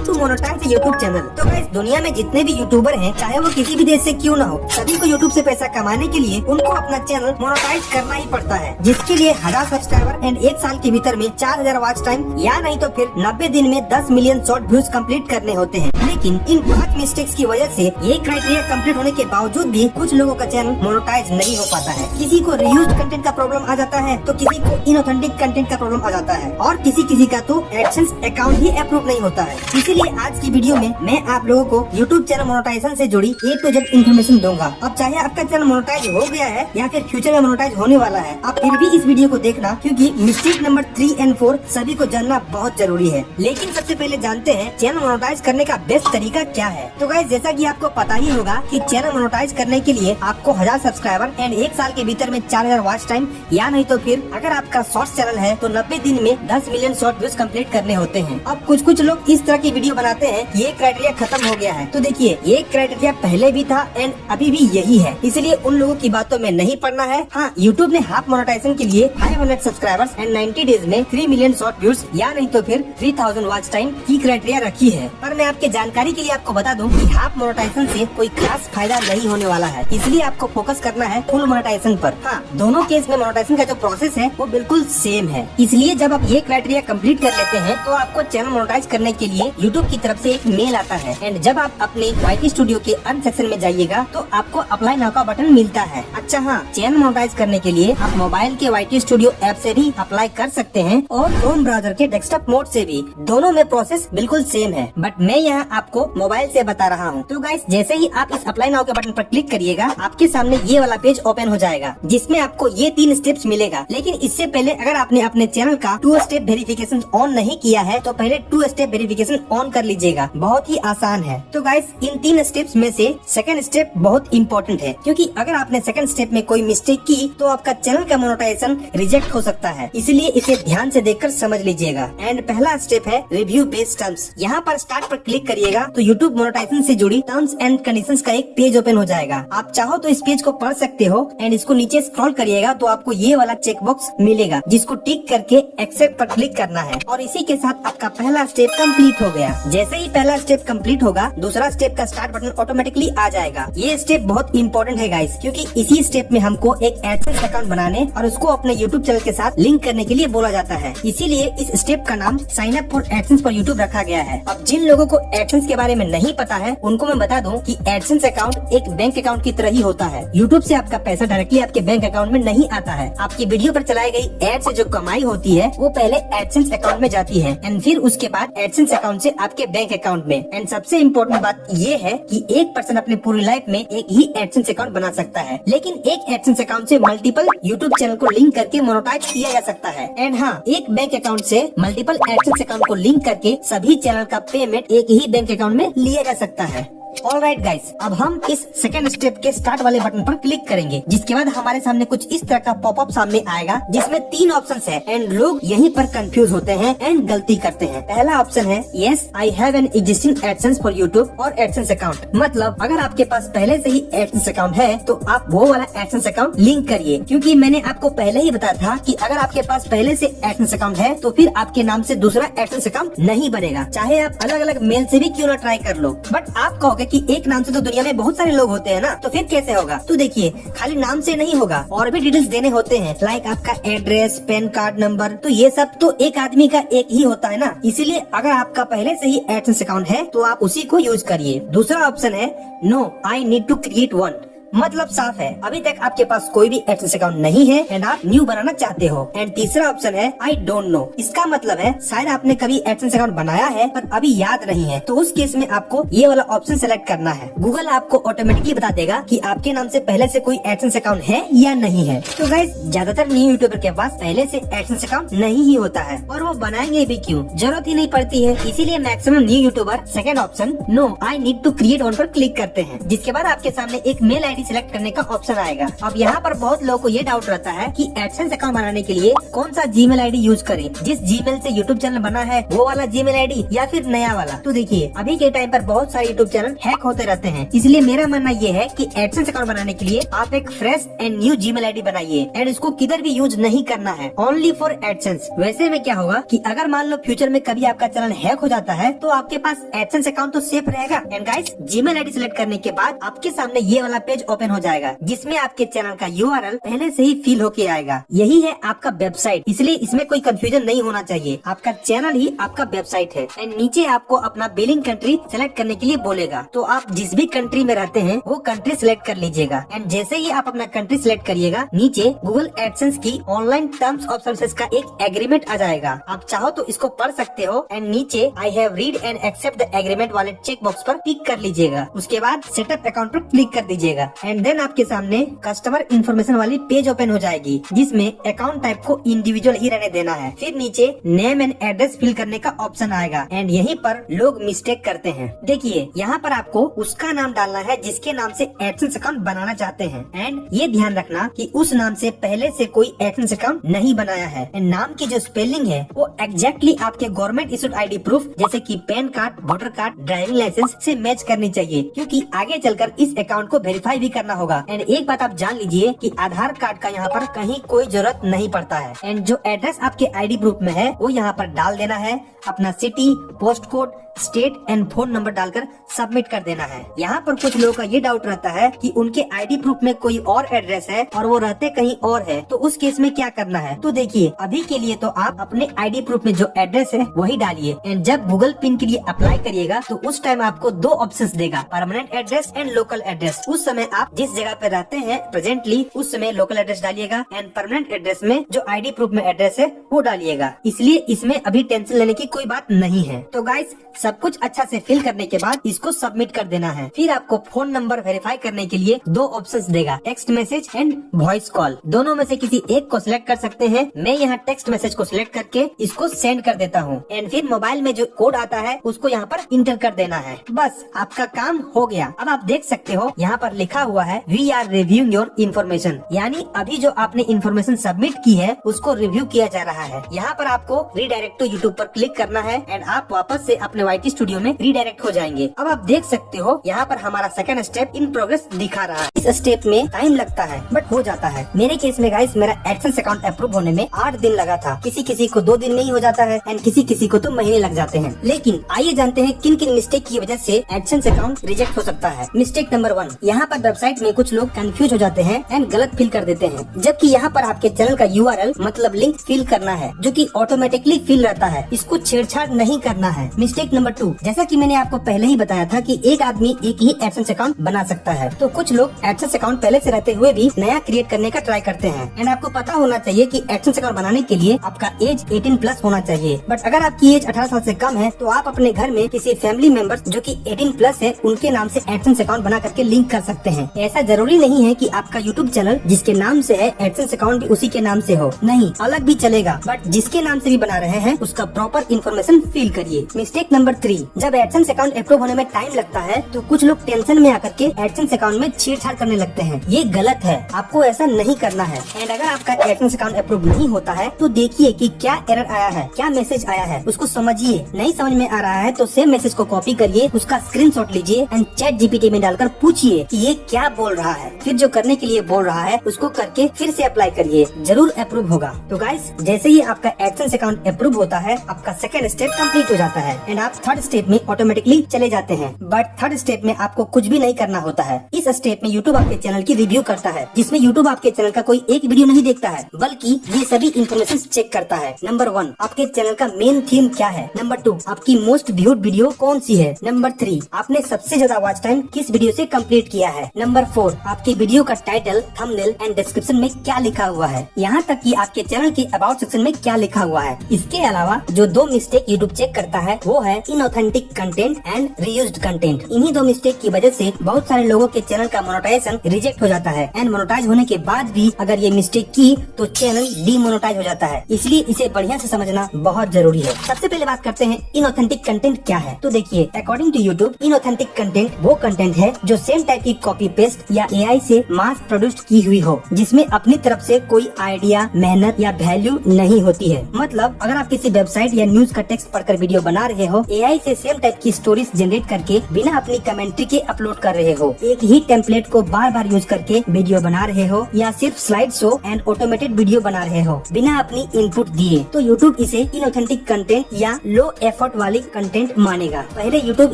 How to monetize YouTube channel. तो guys दुनिया में जितने भी यूट्यूबर हैं, चाहे वो किसी भी देश से क्यों ना हो, सभी को यूट्यूब से पैसा कमाने के लिए उनको अपना चैनल मोनेटाइज करना ही पड़ता है, जिसके लिए 1000 सब्सक्राइबर एंड 1 साल के भीतर में 4000 वॉच टाइम या नहीं तो फिर 90 दिन में 10 मिलियन शॉर्ट व्यूज कंप्लीट करने होते हैं। लेकिन इन 5 मिस्टेक्स की वजह से ये क्राइटेरिया कंप्लीट होने के बावजूद भी कुछ लोगों का चैनल मोनेटाइज नहीं हो पाता है। किसी को रीयूज्ड कंटेंट का प्रॉब्लम आ जाता है, तो किसी को इनऑथेंटिक कंटेंट का प्रॉब्लम आ जाता है, और किसी का तो एडसेंस अकाउंट ही अप्रूव नहीं होता है। इसीलिए आज की वीडियो में मैं आप लोगों को यूट्यूब चैनल मोनेटाइजेशन से जुड़ी A to Z इन्फॉर्मेशन दूंगा। अब चाहे आपका चैनल मोनेटाइज हो गया है या फिर फ्यूचर में मोनेटाइज होने वाला है, आप फिर भी इस वीडियो को देखना, क्योंकि मिस्टेक नंबर 3 और 4 सभी को जानना बहुत जरूरी है। लेकिन सबसे पहले जानते हैं चैनल मोनेटाइज करने का बेस्ट तरीका क्या है। तो गाइस जैसा कि आपको पता ही होगा कि चैनल मोनेटाइज करने के लिए आपको 1000 सब्सक्राइबर एंड 1 साल के भीतर में 4000 वॉच टाइम या नहीं तो फिर अगर आपका शॉर्ट्स चैनल है तो 90 दिन में 10 मिलियन शॉर्ट व्यूज कंप्लीट करने होते हैं। अब कुछ लोग इस तरह की वीडियो बनाते हैं, ये क्राइटेरिया खत्म हो गया है। तो देखिए ये क्राइटेरिया पहले भी था एंड अभी भी यही है, इसलिए उन लोगों की बातों में नहीं पड़ना है। हाँ, यूट्यूब ने हाफ मोनेटाइजेशन के लिए 500 सब्सक्राइबर्स एंड 90 डेज में 3 मिलियन शॉर्ट व्यूज या नहीं तो फिर 3000 वॉच टाइम की क्राइटेरिया रखी है। पर मैं आपके जानकारी के लिए आपको बता दूं कि हाफ मोनेटाइजेशन से कोई खास फायदा नहीं होने वाला है, इसलिए आपको फोकस करना है फुल मोनेटाइजेशन पर। हाँ, दोनों केस में मोनेटाइजेशन का जो प्रोसेस है वो बिल्कुल सेम है। इसलिए जब आप ये क्राइटेरिया कंप्लीट कर लेते हैं तो आपको चैनल मोनेटाइज करने के लिए यूट्यूब की तरफ से एक मेल आता है, एंड जब आप अपने YT स्टूडियो के अर्न सेक्शन में जाइएगा तो आपको अप्लाई नाउ का बटन मिलता है। अच्छा हाँ, चैनल मोनेटाइज करने के लिए आप मोबाइल के YT स्टूडियो ऐप से भी अप्लाई कर सकते हैं और क्रोम ब्राउजर के डेस्कटॉप मोड से भी। दोनों में प्रोसेस बिल्कुल सेम है, बट मैं यहाँ आपको मोबाइल से बता रहा हूँ। तो गाइस जैसे ही आप इस अप्लाई नाउ के बटन पर क्लिक करिएगा, आपके सामने ये वाला पेज ओपन हो जाएगा, जिसमें आपको ये 3 स्टेप्स मिलेगा। लेकिन इससे पहले अगर आपने अपने चैनल का 2 स्टेप वेरिफिकेशन ऑन नहीं किया है तो पहले 2 स्टेप वेरिफिकेशन ऑन कर लीजिएगा। बहुत ही आसान है। तो गाइस इन 3 स्टेप्स में से सेकंड स्टेप बहुत इम्पोर्टेंट है, क्योंकि अगर आपने सेकंड स्टेप में कोई मिस्टेक की तो आपका चैनल का मोनेटाइजेशन रिजेक्ट हो सकता है, इसलिए इसे ध्यान से देखकर समझ लीजिएगा। एंड पहला स्टेप है रिव्यू बेस्ड टर्म्स। यहाँ पर स्टार्ट पर क्लिक करिएगा तो यूट्यूब मोनेटाइजेशन से जुड़ी टर्म्स एंड कंडीशंस का एक पेज ओपन हो जाएगा। आप चाहो तो इस पेज को पढ़ सकते हो, एंड इसको नीचे स्क्रॉल करिएगा तो आपको ये वाला चेक बॉक्स मिलेगा, जिसको टिक करके एक्सेप्ट पर क्लिक करना है, और इसी के साथ आपका पहला स्टेप कंप्लीट हो गया। जैसे ही पहला स्टेप कंप्लीट होगा, दूसरा स्टेप का स्टार्ट बटन ऑटोमेटिकली आ जाएगा। ये स्टेप बहुत इंपॉर्टेंट है गाइस, क्योंकि इसी स्टेप में हमको एक एडसेंस अकाउंट बनाने और उसको अपने यूट्यूब चैनल के साथ लिंक करने के लिए बोला जाता है। इसीलिए इस स्टेप का नाम साइन अप फॉर एडसेंस पर यूट्यूब रखा गया है। अब जिन लोगों को एडसेंस के बारे में नहीं पता है, उनको मैं बता दूं कि एडसेंस अकाउंट एक बैंक अकाउंट की तरह ही होता है। यूट्यूब से आपका पैसा डायरेक्टली आपके बैंक अकाउंट में नहीं आता है। आपकी वीडियो पर चलाई गई एड से जो कमाई होती है वो पहले एडसेंस अकाउंट में जाती है, एंड फिर उसके बाद एडसेंस अकाउंट से आपके बैंक अकाउंट में। एंड सबसे इम्पोर्टेंट बात ये है कि एक पर्सन अपने पूरी लाइफ में एक ही एडसेंस अकाउंट बना सकता है, लेकिन एक एडसेंस अकाउंट से मल्टीपल यूट्यूब चैनल को लिंक करके मोनेटाइज किया जा सकता है। एंड हाँ, एक बैंक अकाउंट से मल्टीपल एडसेंस अकाउंट को लिंक करके सभी चैनल का पेमेंट एक ही बैंक अकाउंट में लिया जा सकता है। ऑलराइट गाइस, अब हम इस सेकंड स्टेप के स्टार्ट वाले बटन पर क्लिक करेंगे, जिसके बाद हमारे सामने कुछ इस तरह का पॉपअप सामने आएगा, जिसमें 3 ऑप्शंस है, एंड लोग यहीं पर कंफ्यूज होते हैं एंड गलती करते हैं। पहला ऑप्शन है yes I have an existing AdSense for YouTube और एडसेंस अकाउंट। मतलब अगर आपके पास पहले से ही एडसेंस अकाउंट है तो आप वो वाला एडसेंस अकाउंट लिंक करिए, क्योंकि मैंने आपको पहले ही बताया था कि अगर आपके पास पहले से एडसेंस अकाउंट है तो फिर आपके नाम से दूसरा एडसेंस अकाउंट नहीं बनेगा, चाहे आप अलग अलग मेल से भी क्यों ना ट्राई कर लो। बट आप कहोगे कि एक नाम से तो दुनिया में बहुत सारे लोग होते हैं ना, तो फिर कैसे होगा? तो देखिए, खाली नाम से नहीं होगा, और भी डिटेल्स देने होते हैं, लाइक आपका एड्रेस, पैन कार्ड नंबर। तो ये सब तो एक आदमी का एक ही होता है ना, इसीलिए अगर आपका पहले से ही एडसेंस अकाउंट है तो आप उसी को यूज करिए। दूसरा ऑप्शन है no I need to create one. मतलब साफ है, अभी तक आपके पास कोई भी एडसेंस अकाउंट नहीं है एंड आप न्यू बनाना चाहते हो। एंड तीसरा ऑप्शन है आई डोंट नो। इसका मतलब है शायद आपने कभी एडसेंस अकाउंट बनाया है पर अभी याद नहीं है, तो उस केस में आपको ये वाला ऑप्शन सेलेक्ट करना है। गूगल आपको ऑटोमेटिकली बता देगा कि आपके नाम से पहले से कोई एडसेंस अकाउंट है या नहीं है। तो गाइस, ज्यादातर न्यू यूट्यूबर के पास पहले से एडसेंस अकाउंट नहीं ही होता है, और वो बनाएंगे भी क्यों, जरूरत ही नहीं पड़ती है। इसीलिए maximum new YouTuber second option no I need to create one पर क्लिक करते हैं, जिसके बाद आपके सामने एक मेल ID आईडी सिलेक्ट करने का ऑप्शन आएगा। अब यहाँ पर बहुत लोगों को ये डाउट रहता है कि एडसेंस अकाउंट बनाने के लिए कौन सा जीमेल आईडी यूज करें, जिस जीमेल से यूट्यूब चैनल बना है वो वाला जीमेल आईडी या फिर नया वाला। तो देखिए अभी के टाइम पर बहुत सारे यूट्यूब चैनल हैक होते रहते हैं, इसलिए मेरा मानना ये है कि एडसेंस अकाउंट बनाने के लिए आप एक fresh and new Gmail ID बनाइए एंड इसको किधर भी यूज नहीं करना है, ओनली फॉर एडसेंस। वैसे में क्या होगा कि अगर मान लो फ्यूचर में कभी आपका चैनल हैक हो जाता है तो आपके पास एडसेंस अकाउंट तो सेफ रहेगा। And guys, Gmail ID select करने के बाद आपके सामने ये वाला पेज ओपन हो जाएगा जिसमें आपके चैनल का यूआरएल पहले से ही फिल होके आएगा। यही है आपका वेबसाइट, इसलिए इसमें कोई कंफ्यूजन नहीं होना चाहिए। आपका चैनल ही आपका वेबसाइट है। एंड नीचे आपको अपना बिलिंग कंट्री सेलेक्ट करने के लिए बोलेगा, तो आप जिस भी कंट्री में रहते हैं वो कंट्री सिलेक्ट कर लीजिएगा। एंड जैसे ही आप अपना कंट्री सिलेक्ट करिएगा, नीचे गूगल एडसेंस की ऑनलाइन टर्म्स ऑफ सर्विसेज का एक एग्रीमेंट आ जाएगा। आप चाहो तो इसको पढ़ सकते हो। एंड नीचे I have read and accept the agreement वाले चेक बॉक्स पर टिक कर लीजिएगा। उसके बाद सेटअप अकाउंट पर क्लिक कर दीजिएगा। एंड देन आपके सामने कस्टमर इन्फॉर्मेशन वाली पेज ओपन हो जाएगी जिसमें अकाउंट टाइप को इंडिविजुअल ही रहने देना है। फिर नीचे नेम एंड एड्रेस फिल करने का ऑप्शन आएगा। एंड यहीं पर लोग मिस्टेक करते हैं। देखिए यहाँ पर आपको उसका नाम डालना है जिसके नाम से एडसेंस अकाउंट बनाना चाहते हैं। एंड ये ध्यान रखना कि उस नाम से पहले से कोई एडसेंस अकाउंट नहीं बनाया है। एंड नाम की जो स्पेलिंग है वो एग्जैक्टली आपके गवर्नमेंट इशूड आईडी प्रूफ जैसे कि PAN card, voter card, driving licence से मैच करनी चाहिए, क्योंकि आगे चलकर इस अकाउंट को वेरीफाई भी करना होगा। एंड एक बात आप जान लीजिए कि आधार कार्ड का यहाँ पर कहीं कोई जरूरत नहीं पड़ता है। एंड जो एड्रेस आपके आईडी प्रूफ में है वो यहाँ पर डाल देना है। अपना city, post code, state and phone number डालकर सबमिट कर देना है। यहाँ पर कुछ लोगों का ये डाउट रहता है कि उनके आईडी प्रूफ में कोई और एड्रेस है और वो रहते कहीं और है, तो उस केस में क्या करना है। तो देखिए अभी के लिए तो आप अपने आईडी प्रूफ में जो एड्रेस है वही डालिए। एंड जब गूगल पिन के लिए अप्लाई करिएगा तो उस टाइम आपको दो ऑप्शंस देगा, permanent address and local address. उस समय आप जिस जगह पे रहते हैं प्रेजेंटली उस समय लोकल एड्रेस डालिएगा एंड परमानेंट एड्रेस में जो आईडी प्रूफ में एड्रेस है वो डालिएगा। इसलिए इसमें अभी टेंशन लेने की कोई बात नहीं है। तो गाइस, सब कुछ अच्छा से फिल करने के बाद इसको सबमिट कर देना है। फिर आपको फोन नंबर वेरीफाई करने के लिए दो ऑप्शंस देगा, text message and voice call. दोनों में से किसी एक को सिलेक्ट कर सकते हैं। मैं यहाँ टेक्स्ट मैसेज को सिलेक्ट करके इसको सेंड कर देता हूँ। एंड फिर मोबाइल में जो कोड आता है उसको यहाँ पर इंटर कर देना है। बस आपका काम हो गया। अब आप देख सकते हो यहाँ पर लिखा हुआ है we are reviewing your information, यानी अभी जो आपने इन्फॉर्मेशन सबमिट की है उसको रिव्यू किया जा रहा है। यहाँ पर आपको रीडायरेक्ट टू यूट्यूब पर क्लिक करना है एंड आप वापस से अपने YT स्टूडियो में रीडायरेक्ट हो जाएंगे। अब आप देख सकते हो यहाँ पर हमारा सेकंड स्टेप इन प्रोग्रेस दिखा रहा है। इस स्टेप में टाइम लगता है बट हो जाता है। मेरे केस में गाइस मेरा एडसेंस अकाउंट अप्रूव होने में 8 दिन लगा था। किसी किसी को 2 दिन नहीं हो जाता है एंड किसी किसी को तो महीने लग जाते हैं। लेकिन आइए जानते हैं किन किन मिस्टेक की वजह से एडसेंस अकाउंट रिजेक्ट हो सकता है। मिस्टेक नंबर 1, यहाँ पर वेबसाइट में कुछ लोग कंफ्यूज हो जाते हैं एंड गलत फिल कर देते हैं, जबकि यहाँ पर आपके चैनल का URL मतलब लिंक फिल करना है जो कि ऑटोमेटिकली फिल रहता है। इसको छेड़छाड़ नहीं करना है। मिस्टेक नंबर 2, जैसा कि मैंने आपको पहले ही बताया था कि एक आदमी एक ही एडसेंस अकाउंट बना सकता है, तो कुछ लोग एडसेंस अकाउंट पहले से रहते हुए भी नया क्रिएट करने का ट्राई करते हैं। एंड आपको पता होना चाहिए कि एडसेंस अकाउंट बनाने के लिए आपका एज 18+ होना चाहिए। बट अगर आपकी एज 18 साल से कम है तो आप अपने घर में किसी फैमिली मेंबर्स जो कि 18+ है उनके नाम से एडसेंस अकाउंट बना करके लिंक कर सकते हैं। ऐसा जरूरी नहीं है कि आपका यूट्यूब चैनल जिसके नाम से है एडसेंस अकाउंट भी उसी के नाम से हो, नहीं अलग भी चलेगा, बट जिसके नाम से भी बना रहे हैं उसका प्रॉपर इन्फॉर्मेशन फिल करिए। मिस्टेक नंबर 3, जब एडसेंस अकाउंट अप्रूव होने में टाइम लगता है तो कुछ लोग टेंशन में आकर के एडसेंस अकाउंट में छेड़छाड़ करने लगते हैं। ये गलत है, आपको ऐसा नहीं करना है। एंड अगर आपका एडसेंस अकाउंट अप्रूव नहीं होता है तो देखिए कि क्या एरर आया है, क्या मैसेज आया है, उसको समझिए। नहीं समझ में आ रहा है तो सेम मैसेज को कॉपी करिए, उसका स्क्रीनशॉट लीजिए एंड ChatGPT में डालकर पूछिए कि ये क्या बोल रहा है। फिर जो करने के लिए बोल रहा है उसको करके फिर से अप्लाई करिए, जरूर अप्रूव होगा। तो गाइस, जैसे ही आपका एडसेंस अकाउंट अप्रूव होता है आपका सेकंड स्टेप कंप्लीट हो जाता है एंड आप थर्ड स्टेप में ऑटोमेटिकली चले जाते हैं। बट थर्ड स्टेप में आपको कुछ भी नहीं करना होता है। इस स्टेप में यूट्यूब आपके चैनल की रिव्यू करता है, जिसमें यूट्यूब आपके चैनल का कोई एक वीडियो नहीं देखता है बल्कि ये सभी इन्फॉर्मेशन चेक करता है। नंबर 1, आपके चैनल का मेन थीम क्या है। नंबर 2, आपकी मोस्ट व्यूड वीडियो कौन सी है। नंबर 3, आपने सबसे ज्यादा वॉच टाइम किस वीडियो से कंप्लीट किया है। नंबर 4, आपकी वीडियो का टाइटल, थंबनेल एंड डिस्क्रिप्शन में क्या लिखा हुआ है, यहाँ तक कि आपके चैनल के अबाउट सेक्शन में क्या लिखा हुआ है। इसके अलावा जो 2 मिस्टेक यूट्यूब चेक करता है वो है inauthentic content and reused content. इन्हीं दो मिस्टेक की वजह से बहुत सारे लोगों के चैनल का मोनेटाइजेशन रिजेक्ट हो जाता है एंड मोनेटाइज होने के बाद भी अगर ये मिस्टेक की तो चैनल डीमोनेटाइज हो जाता है। इसलिए इसे बढ़िया से समझना बहुत जरूरी है। सबसे पहले बात करते हैं इनऑथेंटिक कंटेंट क्या है। तो देखिए, according to YouTube, inauthentic content वो कंटेंट है जो सेम टाइप की कॉपी पेस्ट या एआई से मास प्रोड्यूस्ड की हुई हो, जिसमें अपनी तरफ से कोई आइडिया, मेहनत या वैल्यू नहीं होती है। मतलब अगर आप किसी वेबसाइट या न्यूज का टेक्स्ट पढ़कर वीडियो बना रहे हो, एआई से सेम टाइप की स्टोरीज जनरेट करके बिना अपनी कमेंट्री के अपलोड कर रहे हो, एक ही टेम्पलेट को बार बार यूज करके वीडियो बना रहे हो, या सिर्फ slide show and automated video बना रहे हो बिना अपनी इनपुट दिए, तो यूट्यूब इसे इनऑथेंटिक कंटेंट या लो एफर्ट वाली कंटेंट मानेगा। पहले यूट्यूब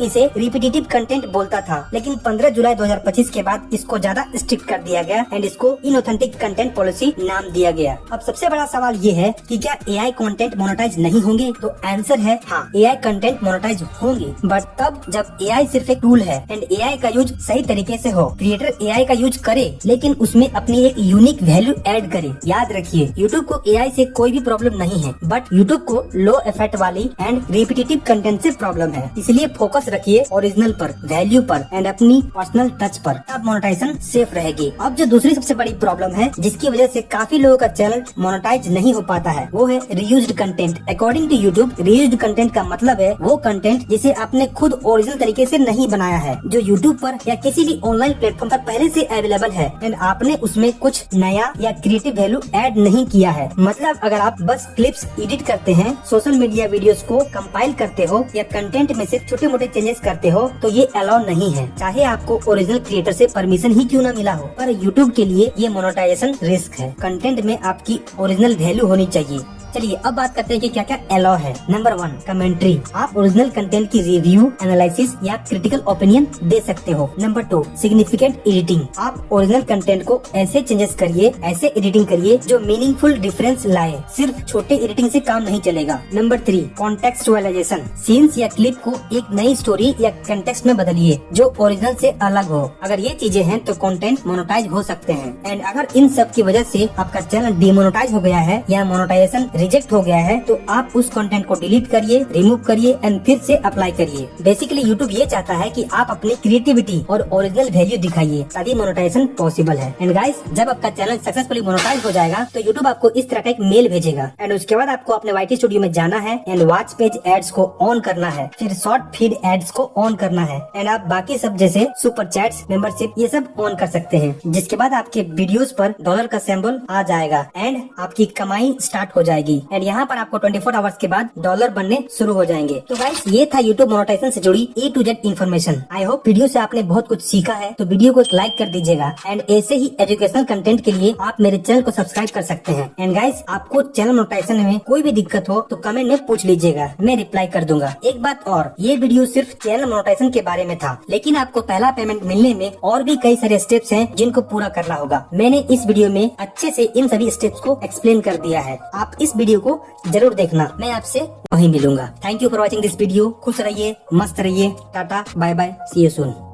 इसे रिपीटेटिव कंटेंट बोलता था, लेकिन 15 जुलाई 2025 के बाद इसको ज्यादा स्ट्रिक्ट कर दिया गया एंड इसको इनऑथेंटिक कंटेंट पॉलिसी नाम दिया गया। अब सबसे बड़ा सवाल ये है कि क्या एआई कंटेंट मोनेटाइज नहीं होंगे? तो आंसर है हाँ, एआई कंटेंट मोनेटाइज होंगे, बट तब जब एआई सिर्फ एक टूल है एंड एआई का यूज सही तरीके से हो। क्रिएटर एआई का यूज करे लेकिन उसमें अपनी एक यूनिक वैल्यू ऐड करे। याद रखिए, यूट्यूब को एआई से कोई भी प्रॉब्लम नहीं है, बट यूट्यूब को लो इफेक्ट वाली एंड रिपीटेटिव कंटेंट से प्रॉब्लम है। इसलिए फोकस रखिए ओरिजिनल पर, वैल्यू पर एंड अपनी पर्सनल टच पर, तब मोनेटाइजेशन सेफ रहेगी। अब जो दूसरी सबसे बड़ी प्रॉब्लम है जिसकी वजह से काफी लोगों का चैनल मोनेटाइज नहीं हो पाता है, वो है reused content. According to YouTube, reused content का मतलब है वो कंटेंट जिसे आपने खुद ओरिजिनल तरीके से नहीं बनाया है, जो यूट्यूब पर या किसी भी ऑनलाइन प्लेटफॉर्म पर पहले से अवेलेबल है एंड आपने उसमें कुछ नया या क्रिएटिव वैल्यू ऐड नहीं किया है। मतलब अगर आप बस क्लिप्स एडिट करते हैं, सोशल मीडिया वीडियोस को कंपाइल करते हो या कंटेंट में से छोटे मोटे चेंजेस करते हो, तो ये अलाउ नहीं है, चाहे आपको ओरिजिनल क्रिएटर से परमिशन ही क्यों न मिला हो। पर यूट्यूब के लिए ये मोनेटाइजेशन रिस्क है। कंटेंट में आपकी ओरिजिनल वैल्यू होनी चाहिए। चलिए अब बात करते हैं कि क्या क्या अलाउ है। Number 1, commentary. आप ओरिजिनल कंटेंट की रिव्यू, एनालिसिस या क्रिटिकल ओपिनियन दे सकते हो। Number 2, significant editing. आप ओरिजिनल कंटेंट को ऐसे चेंजेस करिए, ऐसे एडिटिंग करिए जो मीनिंगफुल डिफरेंस लाए। सिर्फ छोटे एडिटिंग से काम नहीं चलेगा। नंबर 3, कॉन्टेक्सचुअलाइजेशन। सीन्स या क्लिप को एक नई स्टोरी या कंटेक्स्ट में बदलिए जो ओरिजिनल से अलग हो। अगर ये चीजें हैं तो कंटेंट मोनेटाइज हो सकते हैं। एंड अगर इन सब की वजह से आपका चैनल डिमोनेटाइज हो गया है या मोनेटाइजेशन रिजेक्ट हो गया है, तो आप उस कंटेंट को डिलीट करिए, रिमूव करिए एंड फिर से अप्लाई करिए। बेसिकली यूट्यूब ये चाहता है कि आप अपनी क्रिएटिविटी और ओरिजिनल वैल्यू दिखाइए, तभी मोनेटाइजेशन पॉसिबल है। एंड गाइस, जब आपका चैनल सक्सेसफुली मोनेटाइज हो जाएगा तो यूट्यूब आपको इस तरह का एक मेल भेजेगा एंड उसके बाद आपको अपने वाईटी स्टूडियो में जाना है एंड वॉच पेज एड्स को ऑन करना है, फिर शॉर्ट फीड एड्स को ऑन करना है एंड आप बाकी सब जैसे सुपर चैट्स, मेंबरशिप ये सब ऑन कर सकते हैं, जिसके बाद आपके वीडियोस पर डॉलर का सिंबल आ जाएगा एंड आपकी कमाई स्टार्ट हो जाएगी। एंड यहाँ पर आपको 24 आवर्स के बाद डॉलर बनने शुरू हो जाएंगे। तो गाइस, ये था यूट्यूब मोनेटाइजेशन से जुड़ी A to Z information. I hope video से आपने बहुत कुछ सीखा है, तो वीडियो को लाइक कर दीजिएगा एंड ऐसे ही एजुकेशनल कंटेंट के लिए आप मेरे चैनल को सब्सक्राइब कर सकते हैं। एंड गाइस, आपको चैनल मोनेटाइजेशन में कोई भी दिक्कत हो तो कमेंट में पूछ लीजिएगा, मैं रिप्लाई कर दूंगा। एक बात और, ये वीडियो सिर्फ चैनल मोनेटाइजेशन के बारे में था, लेकिन आपको पहला पेमेंट मिलने में और भी कई सारे स्टेप्स हैं जिनको पूरा करना होगा। मैंने इस वीडियो में अच्छे से इन सभी स्टेप्स को एक्सप्लेन कर दिया है। आप इस वीडियो को जरूर देखना, मैं आपसे वहीं मिलूंगा। Thank you for watching this video. खुश रहिए, मस्त रहिए, tata bye bye, see you soon.